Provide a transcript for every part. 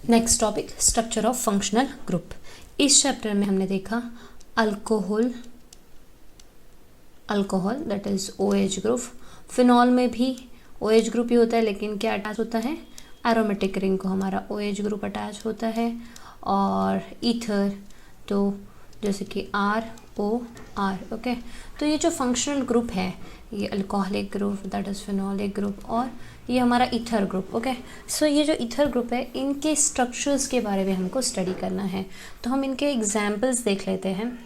Next topic structure of functional group. इस chapter में हमने देखा alcohol that is OH group. Phenol में भी OH ग्रुप ही होता है, लेकिन क्या अटैच होता है, एरोमेटिक रिंग को हमारा OH ग्रुप अटैच होता है। और ईथर तो जैसे कि ROR, ओके। तो ये जो फंक्शनल ग्रुप है, ये alcoholic group that is phenolic group, और ये हमारा ईथर ग्रुप, ओके। सो ये जो ईथर ग्रुप है, इनके स्ट्रक्चर्स के बारे में हमको स्टडी करना है। तो हम इनके एग्जाम्पल्स देख लेते हैं।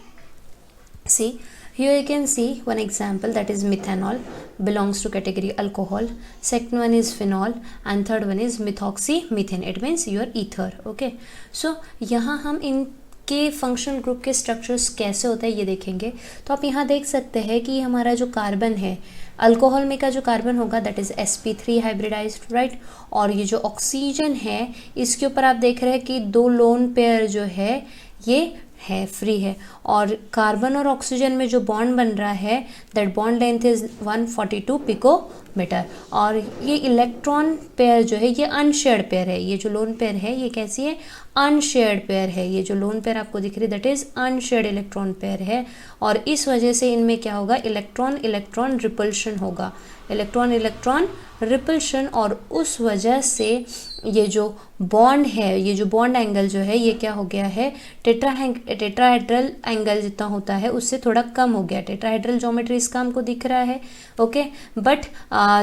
सी here you can see one example, that is methanol belongs to category alcohol, second one is phenol and third one is methoxymethane, it means your ether, okay। so यहाँ हम इनके फंक्शनल ग्रुप के structures कैसे होते हैं ये देखेंगे। तो आप यहाँ देख सकते हैं कि हमारा जो कार्बन है, अल्कोहल में का जो कार्बन होगा that is sp3 hybridised, right. और ये जो ऑक्सीजन है, इसके ऊपर आप देख रहे हैं कि 2 लोन पेयर जो है ये है फ्री है, और कार्बन और ऑक्सीजन में जो बॉन्ड बन रहा है that bond length is 142 picometre. और ये इलेक्ट्रॉन पेयर जो है ये अनशेयर्ड पेयर है। ये जो लोन पेयर है ये कैसी है, अनशेयर्ड पेयर है। ये जो लोन पेयर आपको दिख रही है that is unshared electron pair है, और इस वजह से इनमें क्या होगा, इलेक्ट्रॉन इलेक्ट्रॉन रिपल्शन होगा, इलेक्ट्रॉन इलेक्ट्रॉन रिपल्शन। और उस वजह से ये जो बॉन्ड है, ये जो बॉन्ड एंगल जो है ये क्या हो गया है, टेट्राहेड्रल एंगल जितना होता है उससे थोड़ा कम हो गया। टेट्राहेड्रल ज्योमेट्री इसका हमको दिख रहा है, ओके। बट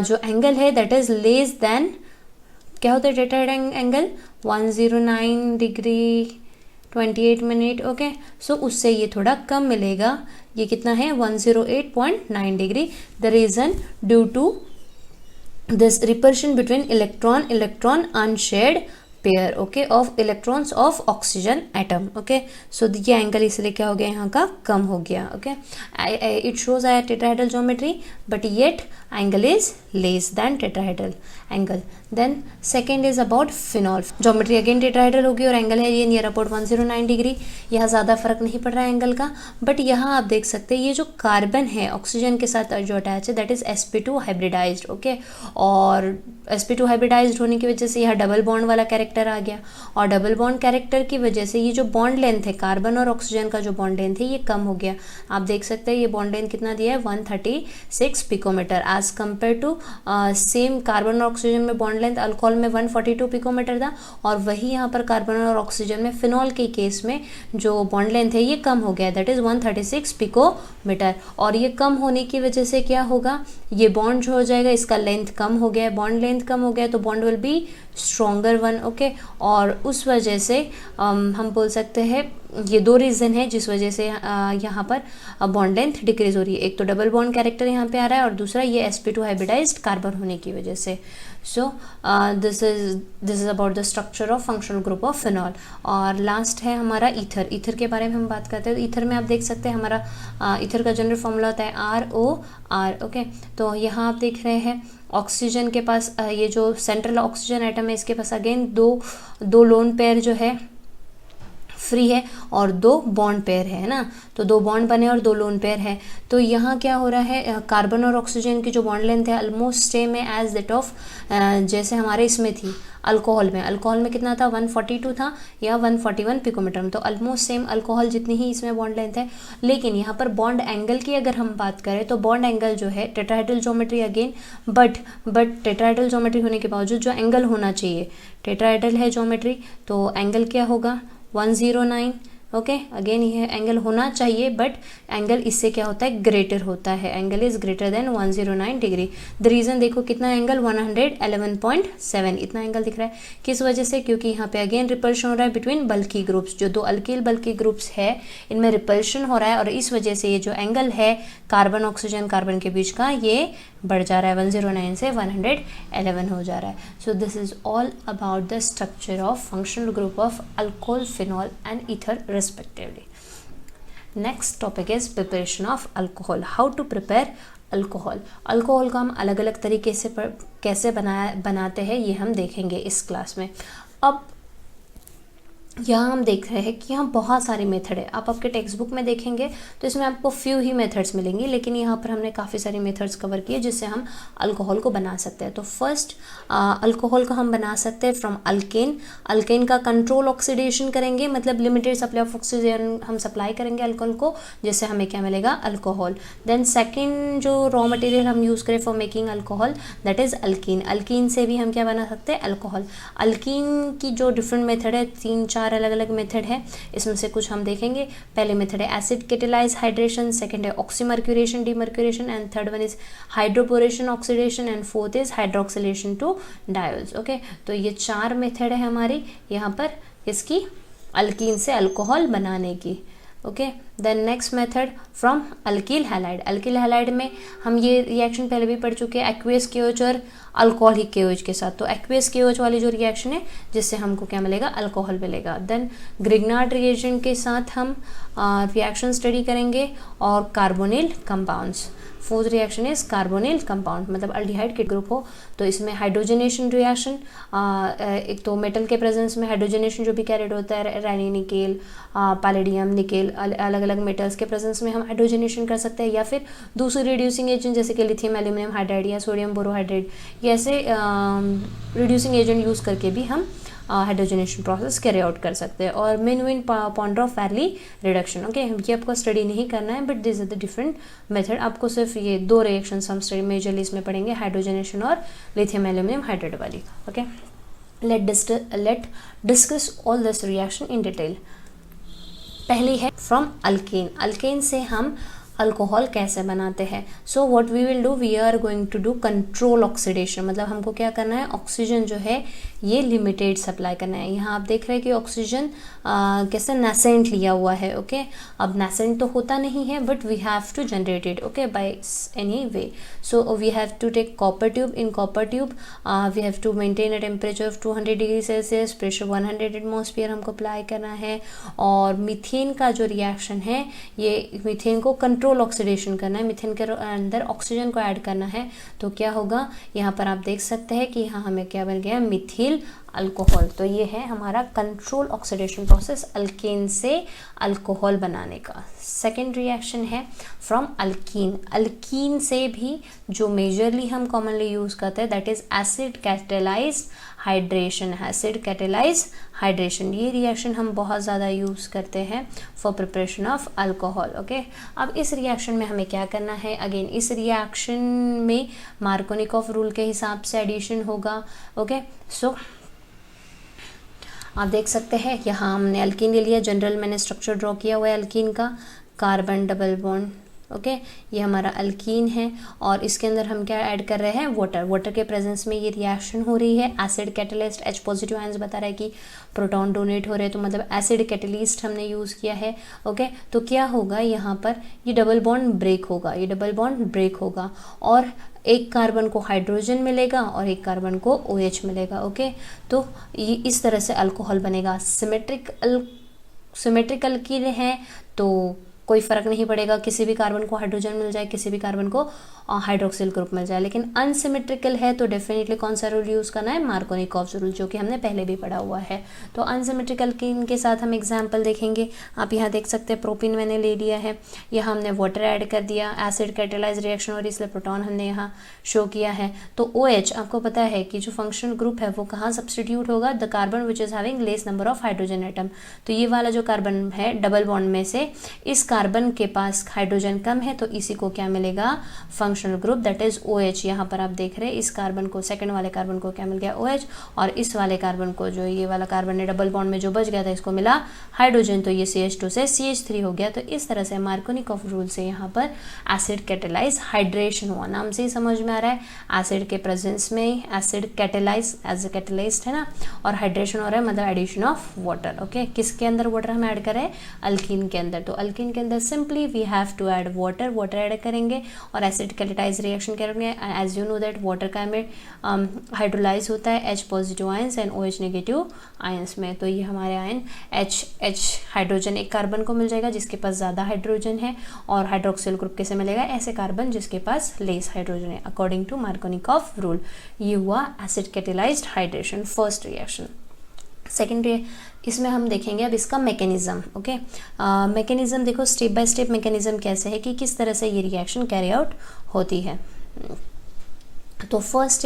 जो एंगल है दैट इज लेस देन, क्या होता है tetrahedral angle 109 degree 28 minute, okay. So उससे ये थोड़ा कम मिलेगा। ये कितना है 108.9 degree. The reason due to this repulsion between electron unshared pair, okay, of electrons of oxygen atom, okay। so ये एंगल इसलिए क्या हो गया, यहाँ का कम हो गया, okay। it shows a tetrahedral geometry but yet angle is less than tetrahedral angle। then second is about phenol, geometry again tetrahedral होगी और एंगल है ये नियर अबाउट 109 डिग्री। यहाँ ज़्यादा फर्क नहीं पड़ रहा है एंगल का, बट यहाँ आप देख सकते हैं ये जो कार्बन है ऑक्सीजन के साथ जो अटैच है that is sp2 hybridised, okay. और sp2 हाइब्रिडाइज्ड होने की वजह से यहाँ डबल बॉन्ड वाला कैरेक्टर आ गया, और डबल बॉन्ड कैरेक्टर की वजह से ये जो बॉन्ड लेंथ है, कार्बन और ऑक्सीजन का जो बॉन्ड लेंथ है ये कम हो गया। आप देख सकते हैं ये बॉन्ड लेंथ कितना दिया है 136 picometre as compare to same carbon और ऑक्सीजन में बॉन्ड लेंथ अल्कोहल में 142 पिकोमीटर था, और वही यहाँ पर कार्बन और ऑक्सीजन में फिनॉल के केस में जो बॉन्ड लेंथ है ये कम हो गया दैट इज 136 पिकोमीटर। और ये कम होने की वजह से क्या होगा, ये बॉन्ड जो हो जाएगा इसका लेंथ कम हो गया है, बॉन्ड लेंथ कम हो गया तो bond will be stronger one, okay. और उस वजह से हम बोल सकते हैं ये 2 रीज़न है जिस वजह से यहाँ पर बॉन्ड लेंथ डिक्रीज हो रही है। एक तो डबल बॉन्ड कैरेक्टर यहाँ पे आ रहा है, और दूसरा ये sp2 हाइब्रिडाइज्ड कार्बन होने की वजह से। सो this is about the structure of functional group of phenol. और लास्ट है हमारा ईथर। ईथर के बारे में हम बात करते हैं। तो ईथर में आप देख सकते हैं हमारा ईथर का जनरल फॉर्मूला होता है ROR, ओके। तो यहाँ आप देख रहे हैं ऑक्सीजन के पास ये जो सेंट्रल ऑक्सीजन एटम है इसके पास अगेन दो लोन पेयर जो है फ्री है और 2 बॉन्ड पेयर है ना, तो 2 बॉन्ड बने और 2 लोन पेयर है। तो यहाँ क्या हो रहा है, कार्बन और ऑक्सीजन की जो बॉन्ड लेंथ है ऑलमोस्ट सेम है एज दैट ऑफ जैसे हमारे इसमें थी अल्कोहल में कितना था 142 था या 141 पिकोमीटर, तो ऑलमोस्ट सेम अल्कोहल जितनी ही इसमें बॉन्ड लेंथ है। लेकिन यहाँ पर बॉन्ड एंगल की अगर हम बात करें तो बॉन्ड एंगल जो है tetrahedral geometry again, but tetrahedral geometry होने के बावजूद जो एंगल होना चाहिए, टेट्राहेड्रल है ज्योमेट्री तो एंगल क्या होगा 109, ओके। अगेन ये एंगल होना चाहिए बट एंगल इससे क्या होता है ग्रेटर होता है, angle is greater than 109 degree. The reason देखो कितना एंगल 111.7 इतना एंगल दिख रहा है, किस वजह से, क्योंकि यहाँ पे अगेन रिपल्शन हो रहा है बिटवीन बल्की ग्रुप्स, जो 2 अल्किल बल्की ग्रुप्स है इनमें रिपल्शन हो रहा है, और इस वजह से ये जो एंगल है कार्बन ऑक्सीजन कार्बन के बीच का ये बढ़ जा रहा है, 109 से 111 हो जा रहा है। सो this is all about the structure of functional group of alcohol, phenol and ether respectively. Next topic is preparation of alcohol. How to prepare alcohol. Alcohol को हम अलग अलग तरीके से कैसे बनाते हैं ये हम देखेंगे इस क्लास में। अब यहाँ हम देख रहे हैं कि यहाँ बहुत सारे मेथड है। आप आपके टेक्स्ट बुक में देखेंगे तो इसमें आपको फ्यू ही मेथड्स मिलेंगी, लेकिन यहाँ पर हमने काफ़ी सारे मेथड्स कवर किए जिससे हम अल्कोहल को बना सकते हैं। तो फर्स्ट अल्कोहल को हम बना सकते हैं फ्रॉम अल्केन। अल्केन का कंट्रोल ऑक्सीडेशन करेंगे, मतलब लिमिटेड सप्लाई ऑफ ऑक्सीजन हम सप्लाई करेंगे अल्कोहल को, जिससे हमें क्या मिलेगा, अल्कोहल। देन सेकेंड जो रॉ मटेरियल हम यूज़ करें for making alcohol, that is alkyne. Alkyne से भी हम क्या बना सकते हैं, अल्कोहल। अल्कीन की जो डिफरेंट मेथड है, 3-4 अलग अलग मेथड है, इसमें से कुछ हम देखेंगे। पहले मेथड है एसिड कैटेलाइज हाइड्रेशन, सेकंड है oxymercuration demercuration, and third one is hydroboration oxidation, and fourth is hydroxylation to diols. Okay, तो ये 4 मेथड है हमारी यहाँ पर इसकी अल्कीन से अल्कोहल बनाने की। Okay, then next method from alkyl halide. Alkyl halide में हम ये रिएक्शन पहले भी पढ़ चुके हैं, एक्वेस केओएच और अल्कोहलिक केओएच के साथ। तो एक्वेस केओएच वाली जो रिएक्शन है जिससे हमको क्या मिलेगा, अल्कोहल मिलेगा। देन ग्रिग्नार्ड रिएजेंट के साथ हम रिएक्शन स्टडी करेंगे और carbonyl compounds. Fourth reaction is carbonyl compound, मतलब अल्डिहाइड के ग्रुप हो तो इसमें हाइड्रोजनेशन रिएक्शन, एक तो मेटल के प्रेजेंस में हाइड्रोजनेशन जो भी कैरिड होता है, रैनी निकेल, पैलेडियम निकेल, अलग अलग मेटल्स के प्रेजेंस में हम हाइड्रोजनेशन कर सकते हैं, या फिर दूसरे रिड्यूसिंग एजेंट जैसे कि लिथियम एल्यूमिनियम हाइड्राइड या सोडियम बोरोहाइड्रेट, ये ऐसे रिड्यूसिंग एजेंट यूज़ करके भी हम हाइड्रोजनेशन प्रोसेस कैरी आउट कर सकते हैं। और मेनुइन पॉन्ड्रोफ फैरली रिडक्शन। ओके, ये आपको स्टडी नहीं करना है, but this is the different method. आपको सिर्फ ये 2 रिएक्शंस हम स्टडी मेजरली इसमें पढ़ेंगे, हाइड्रोजनेशन और लिथियम एल्यूमिनियम हाइड्राइड वाली। Okay, let discuss all this reaction in detail. पहली है फ्रॉम अल्केन। अल्केन से हम अल्कोहल कैसे बनाते हैं। So what we will do, we are going to do control oxidation, मतलब हमको क्या करना है, ऑक्सीजन जो है ये लिमिटेड सप्लाई करना है। यहाँ आप देख रहे हैं कि ऑक्सीजन कैसे नेसेंट लिया हुआ है। ओके, अब नेसेंट तो होता नहीं है, but we have to generate it, okay, by any way. So we have to take copper tube. In copper tube we have to maintain a temperature of 200 degree Celsius, pressure 100 atmosphere हमको apply करना है। और methane का जो reaction है, ये methane को control oxidation करना है, मीथेन के अंदर ऑक्सीजन को ऐड करना है। तो क्या होगा, यहाँ पर आप देख सकते हैं कि यहाँ हमें क्या बन गया, मिथिल अल्कोहल। तो ये है हमारा कंट्रोल ऑक्सीडेशन प्रोसेस अल्केन से अल्कोहल बनाने का। सेकेंड रिएक्शन है फ्रॉम अल्कीन। अल्कीन से भी जो मेजरली हम कॉमनली यूज़ करते हैं, that is acid catalysed hydration. Acid catalysed hydration, ये रिएक्शन हम बहुत ज़्यादा यूज़ करते हैं for preparation of alcohol. Okay, अब इस रिएक्शन में हमें क्या करना है, अगेन इस रिएक्शन में मार्कोनिकॉफ रूल के हिसाब से एडिशन होगा। ओके, सो आप देख सकते हैं यहाँ हमने अल्कीन ले लिया, जनरल मैंने स्ट्रक्चर ड्रॉ किया हुआ है अल्कीन का, कार्बन डबल बॉन्ड। ओके, ये हमारा अल्कीन है और इसके अंदर हम क्या ऐड कर रहे हैं, वाटर। वाटर के प्रेजेंस में ये रिएक्शन हो रही है। Acid catalyst, H positive ions बता रहा है कि प्रोटॉन डोनेट हो रहे हैं, तो मतलब एसिड कैटलिस्ट हमने यूज़ किया है। ओके, तो क्या होगा यहाँ पर, ये डबल बॉन्ड ब्रेक होगा, ये डबल बॉन्ड ब्रेक होगा और एक कार्बन को हाइड्रोजन मिलेगा और एक कार्बन को OH मिलेगा। ओके, तो ये इस तरह से अल्कोहल बनेगा। सिमेट्रिक अल्कीन है तो कोई फ़र्क नहीं पड़ेगा, किसी भी कार्बन को हाइड्रोजन मिल जाए, किसी भी कार्बन को हाइड्रोक्सिल ग्रुप मिल जाए। लेकिन अनसिमेट्रिकल है तो डेफिनेटली कौन सा रूल यूज़ करना है, मार्कोनिकॉफ रूल, जो कि हमने पहले भी पढ़ा हुआ है। तो अनसिमेट्रिकल के साथ हम एग्जाम्पल देखेंगे। आप यहाँ देख सकते हैं प्रोपिन मैंने ले लिया है, यहाँ हमने वाटर ऐड कर दिया, एसिड कैटेलाइज रिएक्शन हो रही इसलिए प्रोटॉन हमने यहाँ शो किया है। तो OH आपको पता है कि जो फंक्शनल ग्रुप है वो कहाँ सब्सटीट्यूट होगा, the carbon which is having less number of hydrogen atom. तो ये वाला जो कार्बन है डबल बॉन्ड में से, इस कार्बन के पास हाइड्रोजन कम है तो इसी को क्या मिलेगा, functional group, that is OH। यहाँ पर आप देख रहे हैं इस कार्बन को, सेकंड वाले कार्बन को क्या मिल गया, OH, और इस वाले कार्बन को, जो ये वाला कार्बन है डबल बॉन्ड में जो बच गया था, इसको मिला हाइड्रोजन, तो ये CH2 से CH3 हो गया। तो इस तरह से मार्कोनिकॉफ रूल से यहाँ पर एसिड कैटेलाइज हाइड्रेशन हुआ। नाम से ही समझ में आ रहा है, एसिड के प्रेजेंस में एसिड कैटेलाइज एज ए कैटेलाइस्ट है ना, और हाइड्रेशन हो रहा है मतलब एडिशन ऑफ वाटर। ओके, किसके अंदर वाटर हम ऐड करें, अल्कीन के अंदर। तो अल्कीन के अंदर simply we have to add water, water add करेंगे और एसिड कैटेलाइज रिएक्शन करेंगे। As you know that water का में हाइड्रोलाइज होता है H positive ions and OH negative ions में। तो ये हमारे आयन H हाइड्रोजन एक कार्बन को मिल जाएगा जिसके पास ज़्यादा हाइड्रोजन है, और हाइड्रोक्सिल ग्रुप कैसे मिलेगा, ऐसे कार्बन जिसके पास लेस हाइड्रोजन है, अकॉर्डिंग टू मार्कोनिकॉफ रूल। ये हुआ acid catalysed hydration, first reaction. Second इसमें हम देखेंगे अब इसका मैकेनिज्म। ओके, मैकेनिज्म देखो स्टेप बाय स्टेप मैकेनिज्म कैसे है कि किस तरह से ये रिएक्शन कैरी आउट होती है। तो फर्स्ट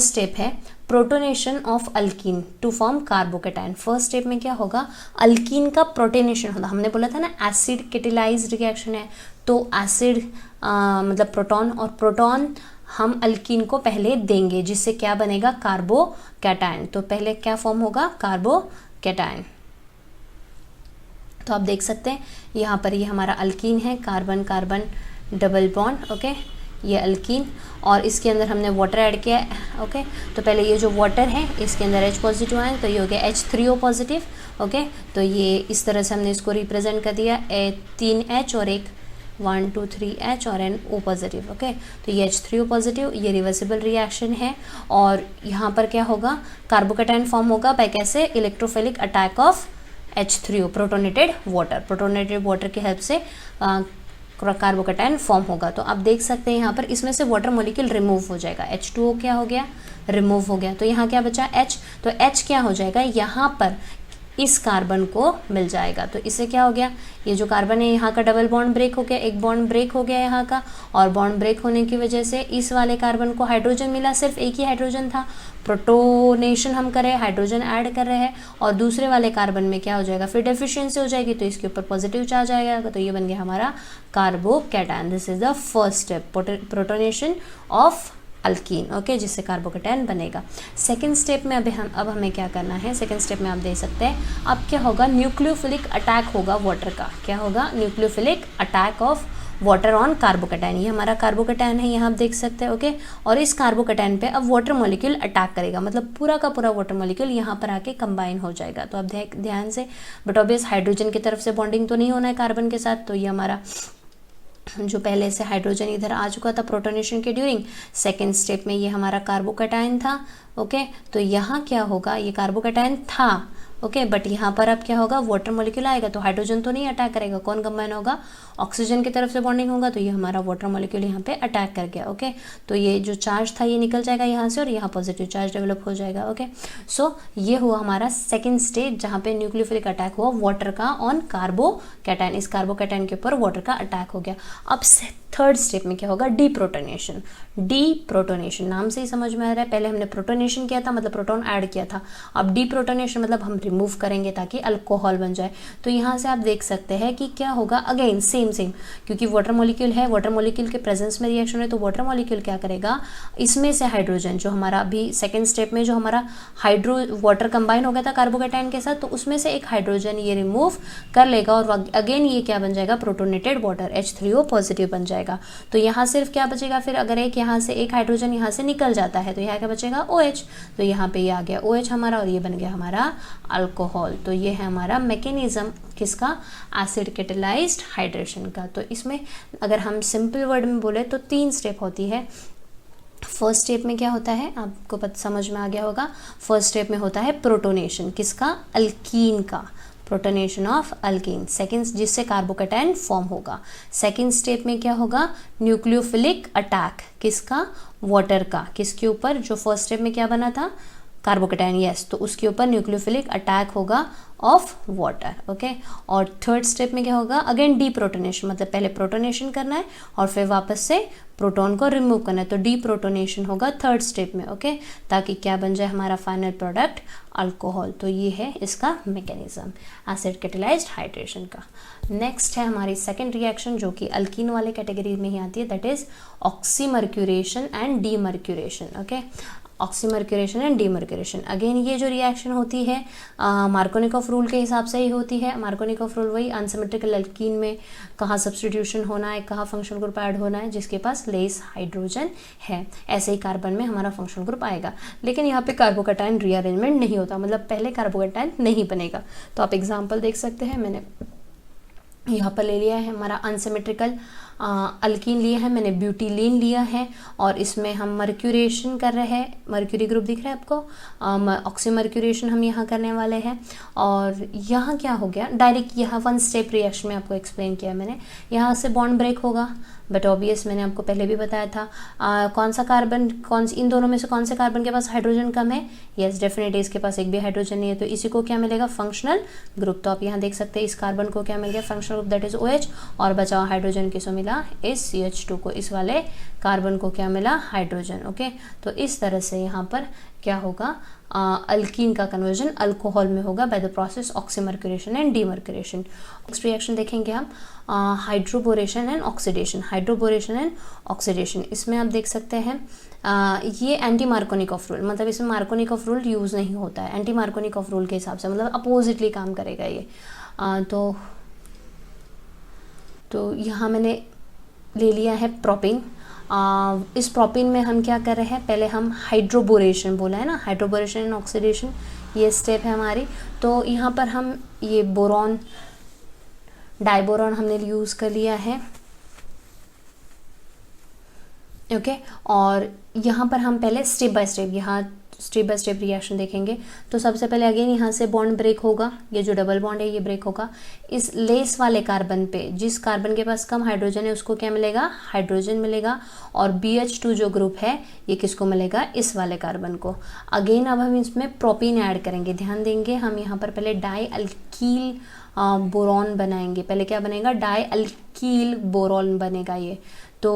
स्टेप है protonation of alkene to form carbocation. First step में क्या होगा, अल्कीन का प्रोटोनेशन होगा। हमने बोला था ना एसिड कैटेलाइज्ड रिएक्शन है, तो एसिड मतलब प्रोटॉन, और प्रोटॉन हम अल्कीन को पहले देंगे जिससे क्या बनेगा, कार्बोकेटाइन। तो पहले क्या फॉर्म होगा, कार्बोकेटाइन। तो आप देख सकते हैं यहाँ पर ये हमारा अल्कीन है, carbon carbon double bond. Okay, ये अल्कीन, और इसके अंदर हमने वाटर ऐड किया है। ओके, तो पहले ये जो वाटर है इसके अंदर H पॉजिटिव आए, तो ये हो गया H3O पॉजिटिव। ओके, तो ये इस तरह से हमने इसको रिप्रेजेंट कर दिया, 3 H और एक 1 2 3 H और N O पॉजिटिव। ओके, तो ये H3O पॉजिटिव, ये रिवर्सिबल रिएक्शन है। और यहाँ पर क्या होगा, कार्बोकेटाइन फॉर्म होगा बाय कैसे, electrophilic attack of H3O, protonated water की हेल्प से कार्बोकेटाइन फॉर्म होगा। तो आप देख सकते हैं यहाँ पर इसमें से वाटर मॉलिक्यूल रिमूव हो जाएगा, H2O क्या हो गया, रिमूव हो गया। तो यहाँ क्या बचा, H, तो H क्या हो जाएगा, यहाँ पर इस कार्बन को मिल जाएगा। तो इससे क्या हो गया, ये जो कार्बन है यहाँ का डबल बॉन्ड ब्रेक हो गया, एक बॉन्ड ब्रेक हो गया यहाँ का, और बॉन्ड ब्रेक होने की वजह से इस वाले कार्बन को हाइड्रोजन मिला, सिर्फ एक ही हाइड्रोजन था, प्रोटोनेशन हम कर रहे हैं, हाइड्रोजन ऐड कर रहे हैं, और दूसरे वाले कार्बन में क्या हो जाएगा, फिर डेफिशिएंसी हो जाएगी, तो इसके ऊपर पॉजिटिव चार्ज आएगा, तो ये बन गया हमारा carbocation. This is the first step, protonation of alkyne. Okay, जिससे कार्बोकेटाइन बनेगा। सेकेंड स्टेप में अब हमें क्या करना है, सेकेंड स्टेप में आप देख सकते हैं अब क्या होगा, न्यूक्लियोफिलिक अटैक होगा वाटर का। क्या होगा, nucleophilic attack of water on carbocation. ये हमारा कार्बोकेटाइन है, यहाँ आप देख सकते हैं। ओके, और इस कार्बोकेटाइन पे अब वाटर मॉलिक्यूल अटैक करेगा, मतलब पूरा का पूरा वाटर मॉलिक्यूल यहाँ पर आके कंबाइन हो जाएगा। तो अब ध्यान से, बट ऑब्वियस हाइड्रोजन की तरफ से बॉन्डिंग तो नहीं होना है कार्बन के साथ, तो ये हमारा जो पहले से हाइड्रोजन इधर आ चुका था प्रोटोनेशन के ड्यूरिंग, सेकेंड स्टेप में ये हमारा कार्बोकेटाइन था। ओके, तो यहाँ क्या होगा, ये कार्बोकेटाइन था। ओके, बट यहाँ पर अब क्या होगा, वाटर मॉलिक्यूल आएगा, तो हाइड्रोजन तो नहीं अटैक करेगा, कौन कंबाइन होगा, ऑक्सीजन की तरफ से बॉन्डिंग होगा, तो ये हमारा वाटर मॉलिक्यूल यहाँ पे अटैक कर गया। ओके, तो ये जो चार्ज था ये निकल जाएगा यहाँ से, और यहाँ पॉजिटिव चार्ज डेवलप हो जाएगा। ओके, सो ये हुआ हमारा सेकेंड स्टेज, जहाँ पे न्यूक्लियोफिलिक अटैक हुआ वाटर का ऑन कार्बोकेटाइन। इस कार्बोकेटाइन के ऊपर वाटर का अटैक हो गया। अब थर्ड स्टेप में क्या होगा, डीप्रोटोनेशन। डीप्रोटोनेशन नाम से ही समझ में आ रहा है, पहले हमने प्रोटोनेशन किया था, मतलब प्रोटॉन ऐड किया था। अब डीप्रोटोनेशन मतलब हम रिमूव करेंगे ताकि अल्कोहल बन जाए। तो यहाँ से आप देख सकते हैं कि क्या होगा, अगेन सेम क्योंकि वाटर मॉलिक्यूल है, वाटर मॉलिक्यूल के प्रेजेंस में रिएक्शन है, तो वाटर मॉलिक्यूल क्या करेगा, इसमें से हाइड्रोजन जो हमारा अभी सेकेंड स्टेप में जो हमारा वाटर कंबाइन हो गया था कार्बोकेटाइन के साथ, तो उसमें से एक हाइड्रोजन ये रिमूव कर लेगा, और अगेन ये क्या बन जाएगा, प्रोटोनेटेड वाटर, H3O पॉजिटिव बन जाएगा। तो यहाँ सिर्फ क्या बचेगा, फिर अगर यहाँ से एक हाइड्रोजन यहाँ से निकल जाता है तो यहाँ क्या बचेगा, OH। तो यहाँ पे ये आ गया OH हमारा, और ये बन गया हमारा अल्कोहल। तो ये है हमारा मैकेनिज्म किसका, एसिड कैटेलाइज्ड हाइड्रेशन का। तो इसमें अगर हम सिंपल वर्ड में बोले तो 3 स्टेप होती है। फर्स्ट स्टेप में क्या होता है, आपको समझ में आ गया होगा, फर्स्ट स्टेप में होता है प्रोटोनेशन किसका, अल्कीन का, प्रोटोनेशन ऑफ अल्कीन। सेकेंड, जिससे कार्बोकेटाइन फॉर्म होगा। सेकेंड स्टेप में क्या होगा, न्यूक्लियोफिलिक अटैक किसका, वाटर का, किसके ऊपर, जो फर्स्ट स्टेप में क्या बना था, कार्बोकेटाइन, यस, तो उसके ऊपर न्यूक्लियोफिलिक अटैक होगा ऑफ वाटर। ओके, और थर्ड स्टेप में क्या होगा, अगेन डीप्रोटोनेशन, मतलब पहले प्रोटोनेशन करना है और फिर वापस से प्रोटॉन को रिमूव करना है, तो डीप्रोटोनेशन होगा थर्ड स्टेप में। ओके, ताकि क्या बन जाए हमारा फाइनल प्रोडक्ट, अल्कोहल। तो ये है इसका मैकेनिज्म एसिड कैटेलाइज्ड हाइड्रेशन का। नेक्स्ट है हमारी सेकेंड रिएक्शन, जो कि अल्कीन वाले कैटेगरी में ही आती है, that is oxymercuration and demercuration. Okay, oxymercuration and demercuration, again ये जो रिएक्शन होती है मार्कोनिकॉफ रूल के हिसाब से ही होती है। मार्कोनिकॉफ रूल वही अनसिमेट्रिकल अल्कीन में कहाँ सब्स्टिट्यूशन होना है, कहाँ फंक्शनल ग्रुप ऐड होना है, जिसके पास लेस हाइड्रोजन है, ऐसे ही कार्बन में हमारा फंक्शनल ग्रुप आएगा। लेकिन यहाँ पे कार्बोकेटाइन रीअरेंजमेंट नहीं होता, मतलब पहले कार्बोकेटाइन नहीं बनेगा। तो आप एग्जाम्पल देख सकते हैं, मैंने यहाँ पर ले लिया है हमारा अनसिमेट्रिकल अल्कीन लिया है मैंने, ब्यूटीलीन लिया है, और इसमें हम मर्क्यूरेशन कर रहे हैं, मर्क्यूरी ग्रुप दिख रहा है आपको, ऑक्सीमर्क्यूरेशन हम यहाँ करने वाले हैं। और यहाँ क्या हो गया, डायरेक्ट यहाँ वन स्टेप रिएक्शन में आपको एक्सप्लेन किया मैंने, यहाँ से बॉन्ड ब्रेक होगा, बट ऑब्वियस मैंने आपको पहले भी बताया था। कौन सा कार्बन, इन दोनों में से कौन से कार्बन के पास हाइड्रोजन कम है, यस डेफिनेटली इसके पास एक भी हाइड्रोजन नहीं है, तो इसी को क्या मिलेगा, फंक्शनल ग्रुप। तो आप यहाँ देख सकते हैं इस कार्बन को क्या मिल गया, functional group that is OH, और बचा हुआ हाइड्रोजन किसको मिला, इस CH2 को, इस वाले कार्बन को क्या मिला, हाइड्रोजन। ओके, तो इस तरह से यहाँ पर क्या होगा, अल्कीन का कन्वर्जन अल्कोहल में होगा by the process oxymercuration and demercuration. Next reaction देखेंगे हम, hydroboration and oxidation, hydroboration and oxidation. इसमें आप देख सकते हैं ये एंटी मार्कोनिकॉफ रूल, मतलब इसमें मार्कोनिकॉफ रूल यूज़ नहीं होता है, एंटी मार्कोनिकॉफ रूल के हिसाब से, मतलब अपोजिटली काम करेगा ये। तो यहाँ मैंने ले लिया है प्रोपिन। इस प्रोपिन में हम क्या कर रहे हैं, पहले हम हाइड्रोबोरेशन बोला है ना, हाइड्रोबोरेशन एंड ऑक्सीडेशन ये स्टेप है हमारी। तो यहाँ पर हम ये बोरॉन, डाइबोरॉन हमने यूज़ कर लिया है। ओके, और यहाँ पर हम पहले स्टेप बाय स्टेप रिएक्शन देखेंगे। तो सबसे पहले अगेन यहाँ से बॉन्ड ब्रेक होगा, ये जो डबल बॉन्ड है ये ब्रेक होगा। इस लेस वाले कार्बन पे, जिस कार्बन के पास कम हाइड्रोजन है उसको क्या मिलेगा, हाइड्रोजन मिलेगा, और BH2 जो ग्रुप है ये किसको मिलेगा, इस वाले कार्बन को। अगेन अब हम इसमें प्रोपीन ऐड करेंगे, ध्यान देंगे हम यहाँ पर पहले डाई अल्कील बोरॉन बनाएंगे। पहले क्या बनेगा, डाई अल्कील बोरॉन बनेगा ये। तो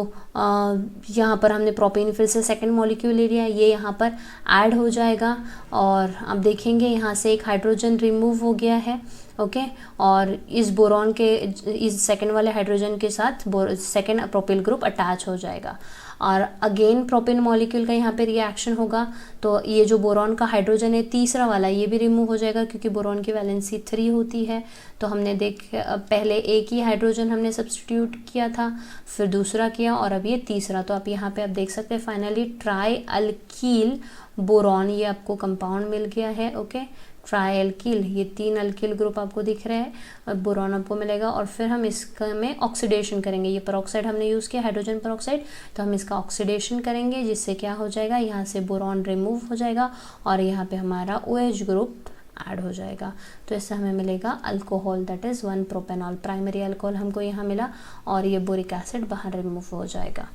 यहाँ पर हमने प्रोपेन फिर से सेकंड मॉलिक्यूल ले लिया, ये यहाँ पर ऐड हो जाएगा, और आप देखेंगे यहाँ से एक हाइड्रोजन रिमूव हो गया है। ओके, और इस बोरॉन के, इस सेकंड वाले हाइड्रोजन के साथ सेकंड प्रोपिल ग्रुप अटैच हो जाएगा, और अगेन प्रोपिन मॉलिक्यूल का यहाँ पे रिएक्शन होगा। तो ये जो बोरॉन का हाइड्रोजन है तीसरा वाला, ये भी रिमूव हो जाएगा, क्योंकि बोरॉन की वैलेंसी 3 होती है। तो हमने पहले एक ही हाइड्रोजन हमने सब्स्टिट्यूट किया था, फिर दूसरा किया, और अब ये तीसरा। तो आप यहाँ पे आप देख सकते हैं फाइनली ट्राई अल्कील बोरॉन, ये आपको कंपाउंड मिल गया है। ओके, ट्राई अल्कील, ये 3 अल्कील ग्रुप आपको दिख रहे हैं, और बोरॉन आपको मिलेगा। और फिर हम इसमें ऑक्सीडेशन करेंगे, ये पेरोक्साइड हमने यूज़ किया, हाइड्रोजन पेरोक्साइड, तो हम इसका ऑक्सीडेशन करेंगे, जिससे क्या हो जाएगा, यहाँ से बोरॉन रिमूव हो जाएगा, और यहाँ पे हमारा OH ग्रुप ऐड हो जाएगा। तो इससे हमें मिलेगा alcohol, that is 1 propanol, primary alcohol हमको यहाँ मिला, और ये बोरिक एसिड बाहर रिमूव हो जाएगा।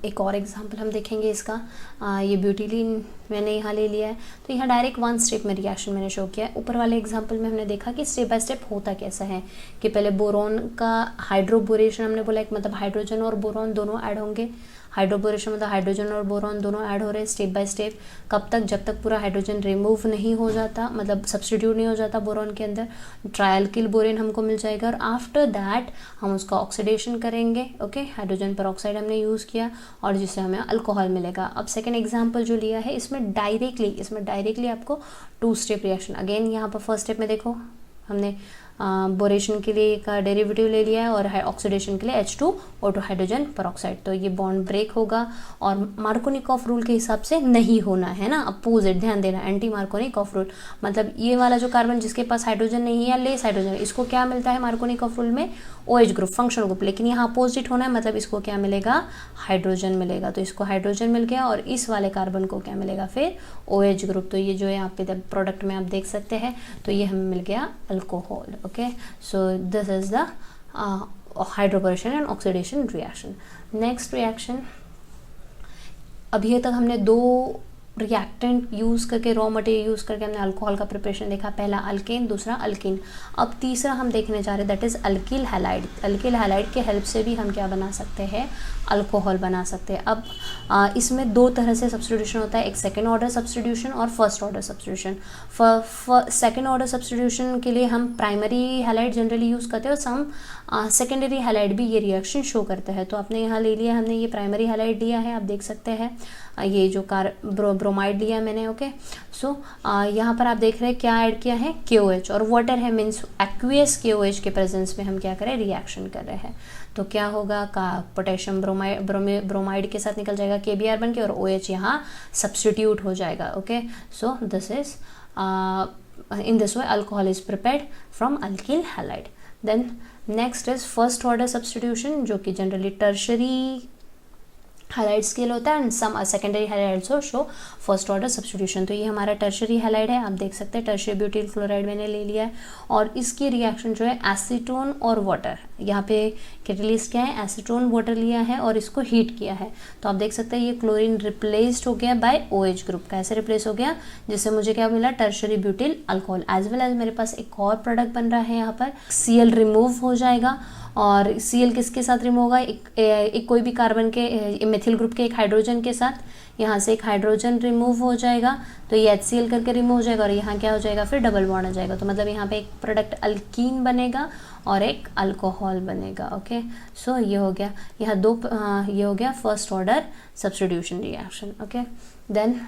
एक और एग्जांपल हम देखेंगे इसका, ये ब्यूटीलीन मैंने यहाँ ले लिया है। तो यहाँ डायरेक्ट 1 स्टेप में रिएक्शन मैंने शो किया है। ऊपर वाले एग्जांपल में हमने देखा कि स्टेप बाय स्टेप होता कैसा है, कि पहले बोरॉन का हाइड्रोबोरेशन हमने बोला, एक मतलब हाइड्रोजन और बोरॉन दोनों ऐड होंगे। हाइड्रोबोरेशन मतलब हाइड्रोजन और बोरॉन दोनों ऐड हो रहे हैं स्टेप बाय स्टेप। कब तक, जब तक पूरा हाइड्रोजन रिमूव नहीं हो जाता, मतलब सब्स्टिट्यूट नहीं हो जाता बोरॉन के अंदर, ट्रायल्किल बोरेन हमको मिल जाएगा। और आफ्टर दैट हम उसका ऑक्सीडेशन करेंगे। ओके, हाइड्रोजन पेरोक्साइड हमने यूज़ किया, और जिससे हमें अल्कोहल मिलेगा। अब सेकेंड एग्जाम्पल जो लिया है, इसमें डायरेक्टली आपको 2 स्टेप रिएक्शन। अगेन यहाँ पर फर्स्ट स्टेप में देखो हमने बोरेशन के लिए का डेरिवेटिव ले लिया है, और ऑक्सीडेशन के लिए H2O2 हाइड्रोजन पेरोक्साइड। तो ये बॉन्ड ब्रेक होगा, और मार्कोनिकॉफ रूल के हिसाब से नहीं होना है ना, अपोजिट, ध्यान देना, एंटी मार्कोनिकॉफ रूल। मतलब ये वाला जो कार्बन जिसके पास हाइड्रोजन नहीं है या लेस हाइड्रोजन, इसको क्या मिलता है मार्कोनिकॉफ रूल में, OH ग्रुप, फंक्शनल ग्रुप। लेकिन यहाँ अपोजिट होना है, मतलब इसको क्या मिलेगा, हाइड्रोजन मिलेगा। तो इसको हाइड्रोजन मिल गया, और इस वाले कार्बन को क्या मिलेगा फिर, OH ग्रुप। तो ये जो है आपके प्रोडक्ट में आप देख सकते हैं, तो ये हमें मिल गया alcohol. Okay, so this is the hydroboration and oxidation reaction. Next reaction, अभी तक हमने 2 रिएक्टेंट यूज़ करके, रॉ मटेरियल यूज़ करके हमने अल्कोहल का प्रिपरेशन देखा, पहला अल्केन, दूसरा अल्कीन। अब तीसरा हम देखने जा रहे हैं, that is alkyl halide. Alkyl halide के हेल्प से भी हम क्या बना सकते हैं, अल्कोहल बना सकते हैं। अब इसमें 2 तरह से सब्स्टिट्यूशन होता है, एक सेकेंड ऑर्डर सब्स्टिट्यूशन और first order substitution. Second order substitution के लिए हम प्राइमरी हैलाइड जनरली यूज़ करते हैं, और सम सेकेंडरी हैलाइड भी ये रिएक्शन शो करता है। तो आपने यहाँ ले लिया, हमने ये प्राइमरी हैलाइड लिया है, आप देख सकते हैं, ये जो ब्रोमाइड लिया मैंने। ओके, सो यहाँ पर आप देख रहे हैं क्या ऐड किया है, KOH, और वाटर है, मीन्स एक्वियस KOH के प्रेजेंस में हम क्या करें, रिएक्शन कर रहे हैं। तो क्या होगा, पोटेशियम ब्रोमाइड के साथ निकल जाएगा KBr बन के, और OH यहाँ सब्स्टिट्यूट हो जाएगा। Okay, so this is in this way alcohol is prepared from alkyl halide. Then next is first order substitution, जो कि जनरली टर्शरी हैलाइड स्केल होता है and some secondary halide also show first order substitution. तो ये हमारा tertiary halide है, आप देख सकते हैं टर्शरी ब्यूटिल क्लोराइड मैंने ले लिया है और इसकी रिएक्शन जो है एसीटोन और वाटर, यहाँ पे कैटलिस्ट क्या है, एसीटोन वाटर लिया है और इसको हीट किया है। तो आप देख सकते हैं ये क्लोरीन रिप्लेस्ड हो गया बाय OH ग्रुप। कैसे रिप्लेस हो गया, जिससे मुझे क्या मिला, tertiary butyl alcohol. As well as मेरे पास एक और प्रोडक्ट बन रहा है, यहाँ पर Cl रिमूव हो जाएगा और Cl किसके साथ रिमूव होगा, एक कोई भी कार्बन के मेथिल ग्रुप के एक हाइड्रोजन के साथ, यहाँ से एक हाइड्रोजन रिमूव हो जाएगा तो ये HCl करके रिमूव हो जाएगा और यहाँ क्या हो जाएगा, फिर डबल बॉन्ड आ जाएगा। तो मतलब यहाँ पे एक प्रोडक्ट अल्कीन बनेगा और एक अल्कोहल बनेगा। ओके, सो ये हो गया, यहाँ ये हो गया first order substitution reaction. Okay, then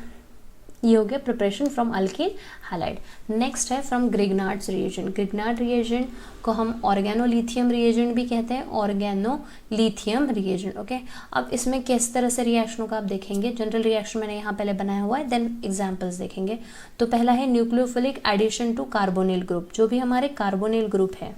ये हो गया preparation from alkene halide. Next है from Grignard's reagent. Grignard reagent को हम ऑर्गेनोलिथियम रिएजेंट भी कहते हैं, ऑर्गेनोलिथियम रिएजेंट। ओके, अब इसमें किस तरह से रिएक्शनों का आप देखेंगे, जनरल रिएक्शन मैंने यहाँ पहले बनाया हुआ है, देन एग्जाम्पल्स देखेंगे। तो पहला है nucleophilic addition to carbonyl group. जो भी हमारे कार्बोनिल ग्रुप है,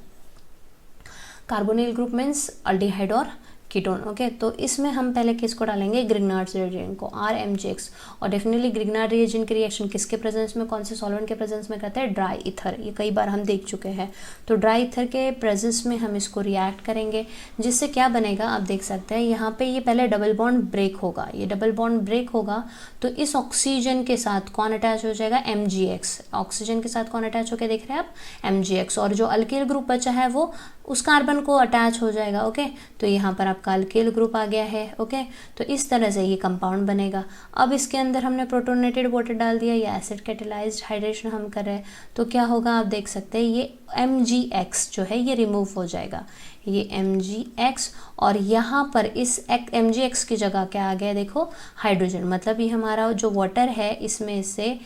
कार्बोनिल ग्रुप मीन्स अल्डिहाइड और कीटोन। ओके, तो इसमें हम पहले किसको डालेंगे, ग्रिग्नार्ड्स रिएजेंट को, RMgx। और डेफिनेटली ग्रिग्नार्ड रिएजेंट की रिएक्शन किसके प्रेजेंस में, कौन से सॉल्वेंट के प्रेजेंस में करते हैं, ड्राई ईथर। ये कई बार हम देख चुके हैं। तो ड्राई ईथर के प्रेजेंस में हम इसको रिएक्ट करेंगे, जिससे क्या बनेगा, आप देख सकते हैं यहाँ पे ये पहले डबल बॉन्ड ब्रेक होगा। ये डबल बॉन्ड ब्रेक होगा तो इस ऑक्सीजन के साथ कौन अटैच हो जाएगा, Mgx। ऑक्सीजन के साथ कौन अटैच होकर देख रहे हैं आप, Mgx। और जो अल्किल ग्रुप बचा है वो उस कार्बन को अटैच हो जाएगा। ओके, तो यहाँ पर आपका अल्किल ग्रुप आ गया है। ओके, तो इस तरह से ये कंपाउंड बनेगा। अब इसके अंदर हमने प्रोटोनेटेड वाटर डाल दिया, या एसिड कैटेलाइज्ड हाइड्रेशन हम कर रहे हैं, तो क्या होगा, आप देख सकते हैं ये Mgx जो है ये रिमूव हो जाएगा, ये Mgx। और यहाँ पर इस Mgx की जगह क्या आ गया, देखो हाइड्रोजन। मतलब ये हमारा जो वाटर है इसमें से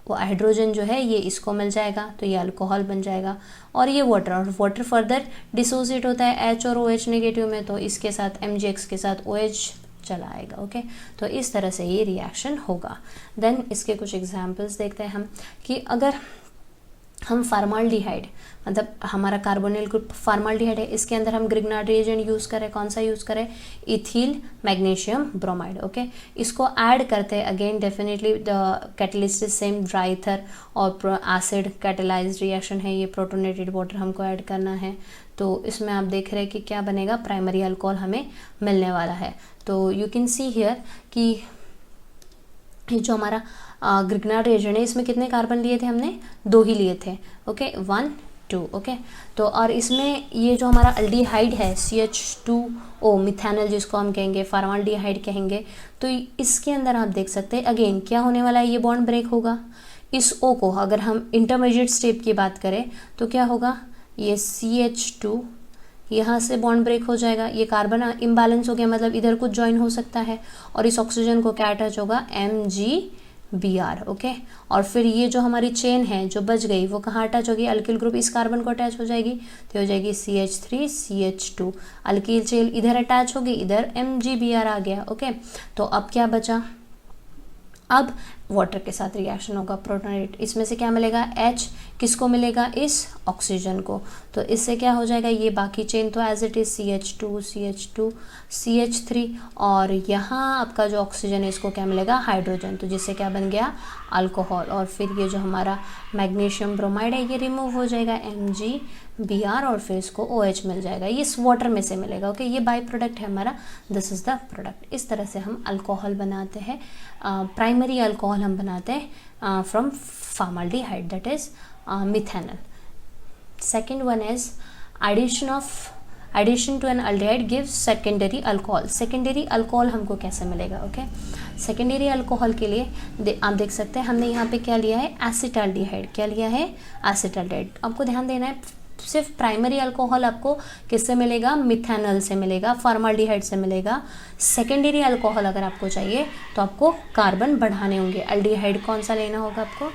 वो हाइड्रोजन जो है ये इसको मिल जाएगा, तो ये अल्कोहल बन जाएगा। और ये वाटर, और वाटर फर्दर डिसोसिएट होता है H और OH नेगेटिव में, तो इसके साथ Mgx के साथ OH चला आएगा। ओके, तो इस तरह से ये रिएक्शन होगा। देन इसके कुछ एग्जांपल्स देखते हैं हम, कि अगर हम फार्माल्डिहाइड, मतलब हमारा कार्बोनिल ग्रुप फार्माल्डिहाइड है, इसके अंदर हम ग्रिग्नार्ड रिएजेंट यूज़ करें, कौन सा यूज़ करें, इथिल मैग्नीशियम ब्रोमाइड। ओके, इसको ऐड करते हैं, again definitely the catalyst is same, dry ether और एसिड कैटेलाइज्ड रिएक्शन है, ये प्रोटोनेटेड वाटर हमको ऐड करना है। तो इसमें आप देख रहे हैं कि क्या बनेगा, प्राइमरी अल्कोहल हमें मिलने वाला है। तो यू कैन सी हियर कि जो हमारा ग्रिग्नार्ड रिएजेंट है इसमें कितने कार्बन लिए थे हमने, 2 ही लिए थे। ओके, 1 2। ओके, तो और इसमें ये जो हमारा अल्डिहाइड है CH2O मिथेनॉल जिसको हम कहेंगे, फार्माल्डिहाइड कहेंगे, तो इसके अंदर आप देख सकते हैं अगेन क्या होने वाला है, ये बॉन्ड ब्रेक होगा। इस O को अगर हम इंटरमीडिएट स्टेप की बात करें तो क्या होगा, ये CH2 यहाँ से बॉन्ड ब्रेक हो जाएगा, ये कार्बन इम्बैलेंस हो गया, मतलब इधर कुछ ज्वाइन हो सकता है और इस ऑक्सीजन को क्या अटैच होगा, MgBr। ओके, और फिर ये जो हमारी चेन है जो बच गई वो कहाँ अटैच होगी, अल्किल ग्रुप इस कार्बन को अटैच हो जाएगी, तो हो जाएगी CH3 CH2। अल्किल चेन इधर अटैच होगी, इधर MgBr आ गया। ओके, तो अब क्या बचा, अब वाटर के साथ रिएक्शन होगा, प्रोटोनेट, इसमें से क्या मिलेगा, H किसको मिलेगा, इस ऑक्सीजन को। तो इससे क्या हो जाएगा, ये बाकी चेन तो as it is CH2 CH2 CH3, और यहाँ आपका जो ऑक्सीजन है इसको क्या मिलेगा, हाइड्रोजन, तो जिससे क्या बन गया, अल्कोहल। और फिर ये जो हमारा मैग्नीशियम ब्रोमाइड है ये रिमूव हो जाएगा, MgBr, और फिर इसको OH मिल जाएगा, ये इस वाटर में से मिलेगा। ओके, ये बाई प्रोडक्ट है हमारा, दिस इज द प्रोडक्ट। इस तरह से हम अल्कोहल बनाते हैं, प्राइमरी अल्कोहल हम बनाते हैं from formaldehyde, that is methanol. Second one is addition to an aldehyde gives secondary alcohol. Secondary alcohol हमको कैसे मिलेगा, ओके, सेकेंडरी अल्कोहल के लिए आप देख सकते हैं हमने यहाँ पे क्या लिया है, एसिटाल्डिहाइड। क्या लिया है, एसिटाल्डिहाइड। आपको ध्यान देना है, सिर्फ प्राइमरी अल्कोहल आपको किससे मिलेगा, मिथेनॉल से मिलेगा, फार्माल्डिहाइड से मिलेगा। सेकेंडरी अल्कोहल अगर आपको चाहिए तो आपको कार्बन बढ़ाने होंगे, अल्डिहाइड कौन सा लेना होगा आपको।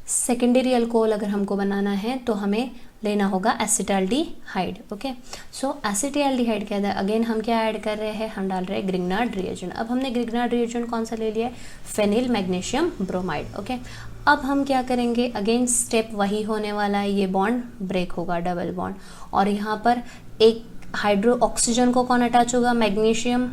सेकेंडरी अल्कोहल अगर हमको बनाना है तो हमें लेना होगा एसिटाल्डिहाइड। ओके, सो एसिटाल्डिहाइड के अंदर अगेन हम क्या ऐड कर रहे हैं, हम डाल रहे हैं ग्रिग्नार्ड रिएजेंट। अब हमने ग्रिग्नार्ड रिएजेंट कौन सा ले लिया है, फेनिल मैग्नीशियम ब्रोमाइड। ओके, अब हम क्या करेंगे, अगेन स्टेप वही होने वाला है, ये बॉन्ड ब्रेक होगा, डबल बॉन्ड, और यहाँ पर एक हाइड्रो ऑक्सीजन को कौन अटैच होगा, मैग्नीशियम